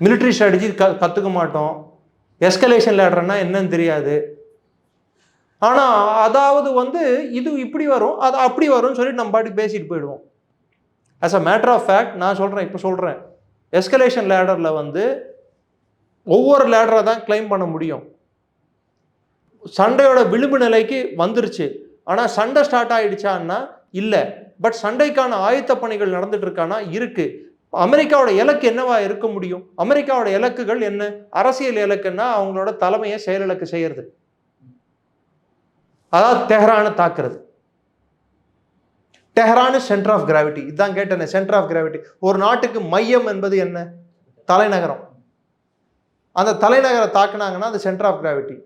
Military strategy கற்றுக்க மாட்டோம். Escalation லேடர்னா என்னன்னு தெரியாது. ஆனால் அதாவது இது இப்படி வரும், அது அப்படி வரும்னு சொல்லிட்டு நம்ம பாட்டுக்கு பேசிட்டு போயிடுவோம். As a matter of fact நான் சொல்கிறேன், எஸ்கலேஷன் லேடரில் ஒவ்வொரு லேடரை தான் கிளைம் பண்ண முடியும். சண்டையோட விளிம்பு நிலைக்கு வந்துருச்சு, ஆனால் சண்டை ஸ்டார்ட் ஆகிடுச்சான்னா இல்லை. பட் சண்டைக்கான ஆயத்த பணிகள் நடந்துட்டு இருக்கானா இருக்கு. அமெரிக்காவோட இலக்கு என்னவா இருக்க முடியும்? அமெரிக்காவோட இலக்குகள் என்ன? அரசியல் இலக்குன்னா அவங்களோட தலைமையை செயலிழக்க செய்யறது, அதாவது தெஹ்ரானை தாக்குறது. Tehran centre of gravity. இதுதான் கேட்டேன், சென்டர் ஆஃப் கிராவிட்டி. ஒரு நாட்டுக்கு மையம் என்பது என்ன? தலைநகரம். அந்த தலைநகரை தாக்குனாங்கன்னா அது சென்டர் ஆஃப் கிராவிட்டி.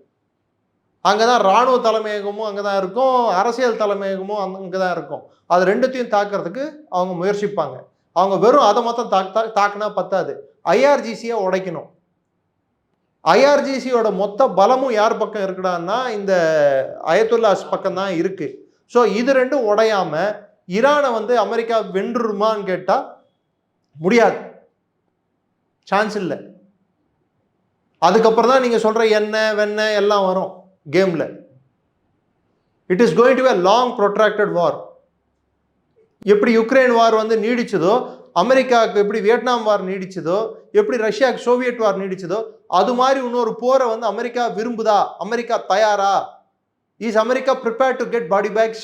அங்கே தான் இராணுவ தலைமையகமும் அங்கே தான் இருக்கும், அரசியல் தலைமையகமும் அங்கே தான் இருக்கும். அது ரெண்டுத்தையும் தாக்குறதுக்கு அவங்க முயற்சிப்பாங்க. அவங்க வெறும் அதை மொத்தம் தாக்குனா பத்தாது, ஐஆர்ஜிசியை உடைக்கணும். ஐஆர்ஜிசியோட மொத்த பலமும் யார் பக்கம் இருக்குடான்னா இந்த அயத்துல்லாஸ் பக்கம் தான் இருக்கு. ஸோ இது ரெண்டும் உடையாம ஈரானை அமெரிக்கா வென்றுருமான்னு கேட்டா முடியாது, சான்ஸ் இல்லை. அதுக்கப்புறம் தான் நீங்க சொல்ற எண்ணெய் வெண்ணெய் எல்லாம் வரும் கேம்ல. It is going to be a long protracted war. எப்படி யுக்ரைன் வார் நீடிச்சதோ, அமெரிக்காவுக்கு எப்படி வியட்நாம் வார் நீடிச்சதோ, எப்படி ரஷ்யாவுக்கு சோவியட் வார் நீடிச்சதோ, அது மாதிரி இன்னொரு போரை அமெரிக்கா விரும்புதா? அமெரிக்கா தயாரா? Is America prepared to get body bags?